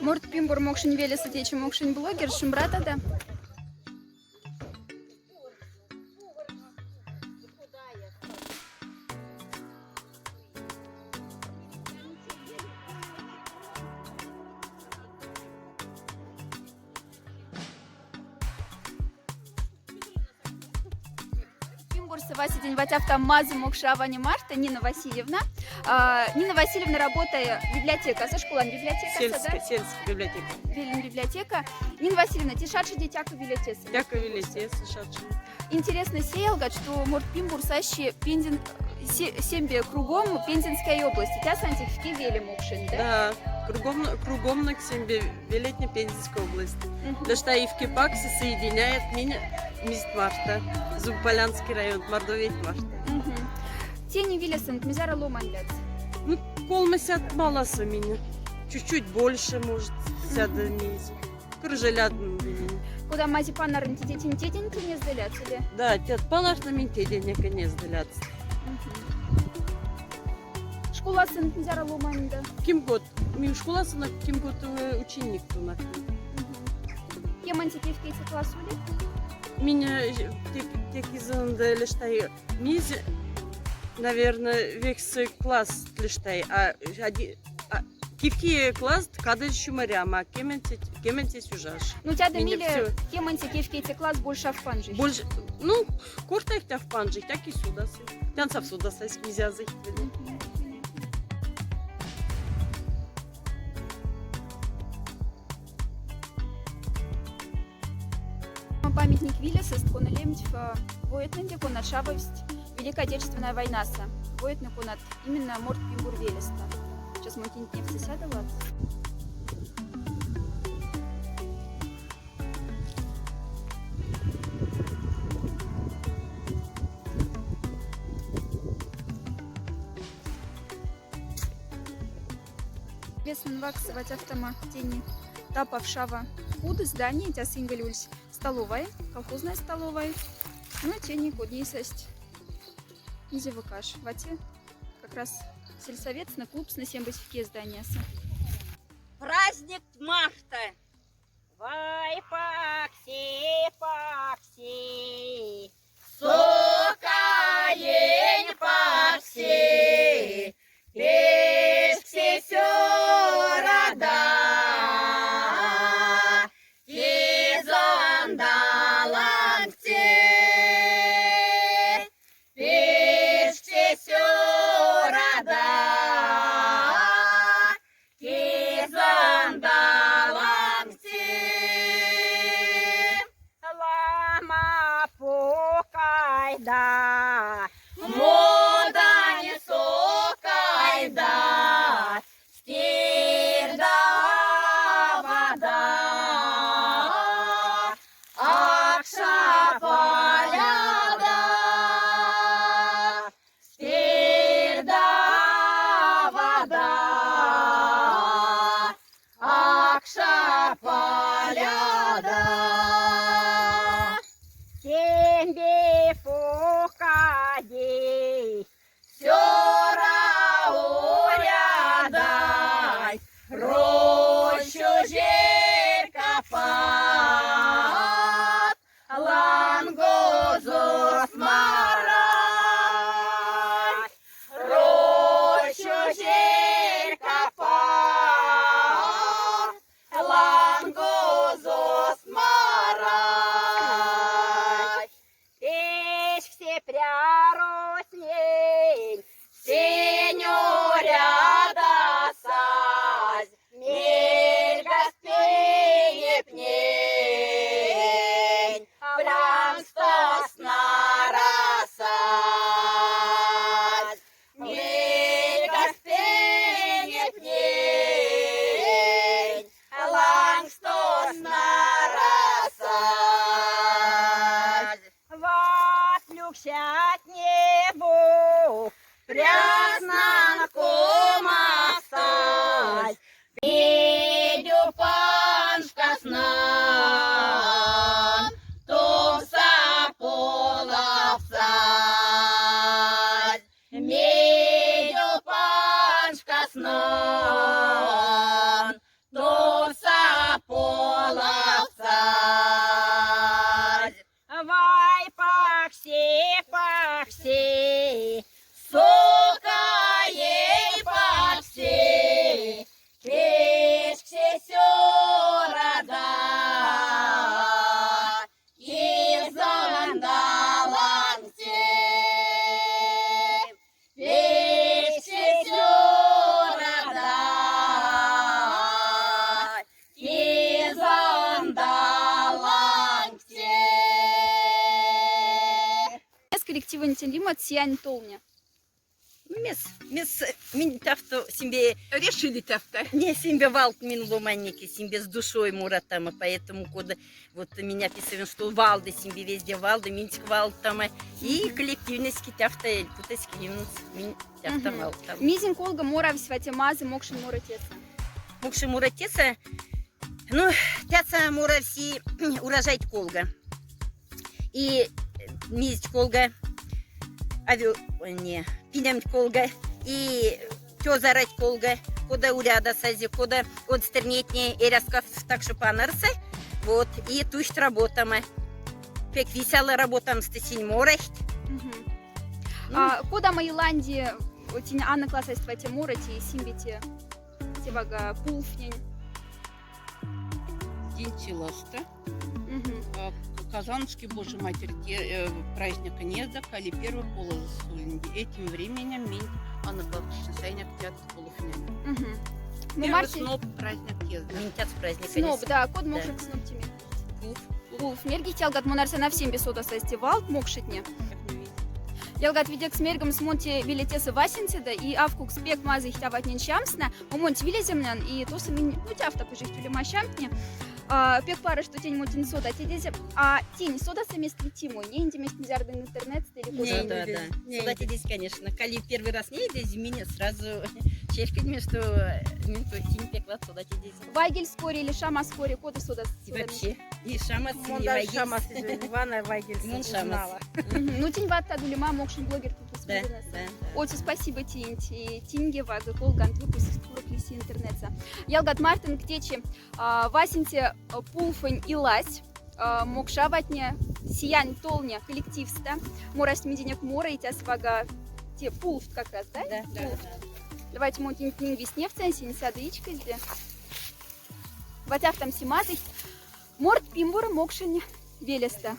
Морт пимбур мокшин велеса течи мокшин блогер шимбрата да. Вася день ватявта мазы мокшава не Марта, Нина Васильевна. Нина Васильевна работает библиотека, со школой библиотека. Сельская библиотека. Библиотека. Нина Васильевна, тишачи детяка библиотеса. Тяка библиотеса, шачи. Интересно сеялга, что Морт Пимбур сащи Пензен, сембе кругом Пензенской области. Тя сантифики вели мокшин, да? Да, кругом на сембе велетня Пензенской области. Потому что и в Кипаксе соединяет меня Мист-Марта, Зубполянский район, Мордовия Марта. Тени Виллисон, Мизара Ломанляц. Ну, колмасят маласа меня. Чуть-чуть больше, может, сяда низ. Крыжелят меня. Куда мази панарын тетеньки не сдаляться ли? Да, тет панар на минте денег не сдаляться. Школа сын Мизара Ломанда. Ким год? Ми школа сына ким год ученик тунак. Кем антикивки эти классули? Меня тек изында лиштай миз, наверное, векс класс лиштай, а кивки класс кадр шумаряма, кементи сюжаш. Ну тебя домили кем антикивки эти класс больше в панжи. Больше, ну, корта их в панжи, так и сюда сы. Тянца в сюда сы мизязы. Памятник Виллиса стконелемть в воетненде конат шавость Великая Отечественная война са. Воетны конат именно Морт Пимбур Велеста. Сейчас мы не все сядала. Лесный вакс в автома тени тапа в шава худ здание тя сингалюльс столовая, колхозная столовая. Ну тени коднисость. Ниже выкаш. Вате как раз сельсовет на клуб с на 70 здания. Праздник Марта. Вай пакси, пакси. Сокаень пакси. Пешки сёрада. Кизандаланте. Пешки сёрада. Кизандаланте. Лама покайда. Мода не сокайда. Стирда вода. Акша поляда. Стирда вода. Акша поляда. Сембе покади. Сёра урядай. Рощу жер копат. Лангозу смарать. Рощу жер копат. Лангозу смарать. коса половца. Вай, пакси, сока ей пакси, кешксе сёрада, езандалансе, кешксе сёрада, езандалансе. С коллектива Нтелимат Сиянь Толня. Мес мин тафто симбе Решили тафта. не симбе валт мин ломанники, симбе с душой муратама, поэтому кода вот меня писали, что валды симбе везде валды, минтик валтама и коллективность тафта кутески мин тафта Мгм. валтам. Мизин колга мора свате мазы мокшин моратец. Мукши муратеса, ну тяца мура все урожай колга и мизить колга, не пинем колга и тёзарать колга, кода уряда сази, кода от стернетни эраскав так что панарсы, вот и тущ работама. Пек веселая работам с тесень морахт. Кода Маиланди тень Анна класса свате морати симбите тевага пулфнень. День Челаста. Мгм. Казанский, Божьей Матери, праздника не закали первый полосу. Этим временем минь Анна Павловна Сайняк театр полуфнями. Мгм. Ну, Первый Марти... сноп праздник езда. Минтяц праздник. Сноб, да, код Да. мокшик сноб теми. Пулф. Пулф. Мерги тялгат монарса на всем бесода сестивал мокшитне. Ялгат видек с мергом с монти вилетеса Васинседа и авкук спек мазы их тават ненчамсна, момонт вилеземлян и то самин, ну тявта пожихтюли мащамтне. Пек пара, что тень мотин сода, а тень сода семестри тиму, не индимест мизярды интернет, или Да, да, да. Сюда здесь, конечно. Коли первый раз не идешь, меня сразу чешкать мне, что минту тим пекла сюда здесь. Вайгель скоре или шама скоре, кода сода. И вообще, и шамас, и Монда вайгельс. Шамас из Ивана Вайгельс Мон знала. Ну тень ватта дулима мокшин блогер тут Да, успеет. да. Оти спасибо тинти, тинге вага колгант выпуск скорок лиси интернета. Ялгат Мартин ктечи Васинте пулфань и лась мокшаватне сиянь толня коллективста морась меденек мора и тяс вага те пулф как раз, да? Да, да, Пулф. да. Давайте мы тинг весне в ценсе не садычка здесь. Ватяв там симатый морт пимбур мокшин велеста.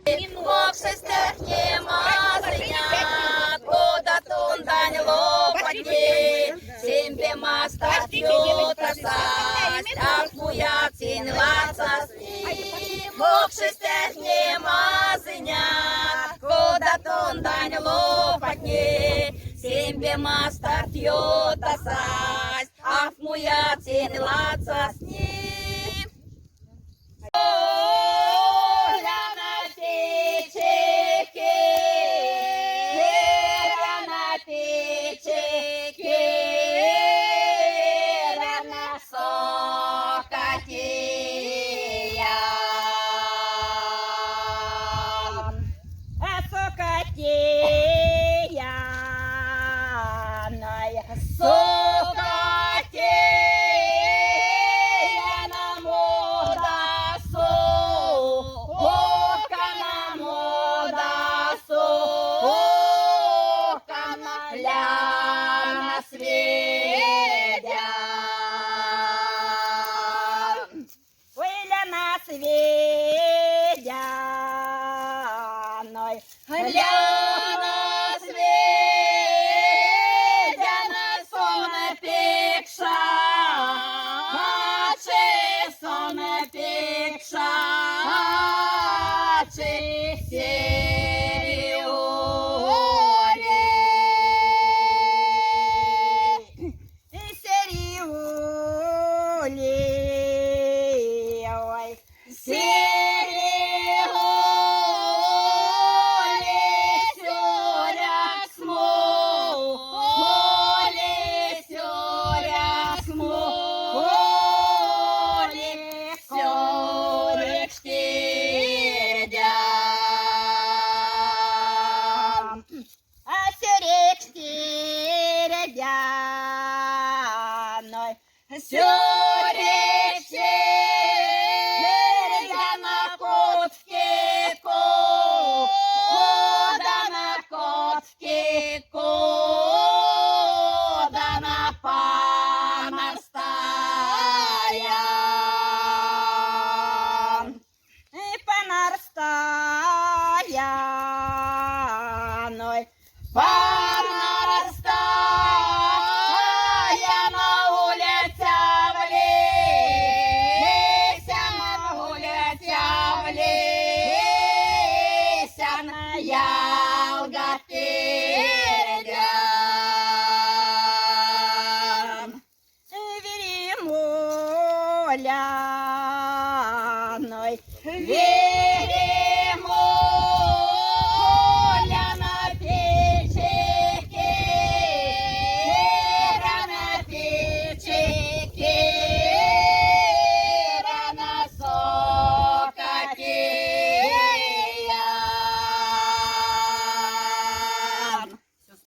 Мокшестер не мазынят, кода тундань лопатни, симбе маста пьюта састь, ах буя цинлаца сви. Мокшестер не мазынят, кода тундань лопатни, симбе маста пьюта састь, ах буя цинлаца сви. Гляна сведяна соне пекша, аче соне пекша, аче сериоле. Сериоле, ой, Сёре поляной. Вели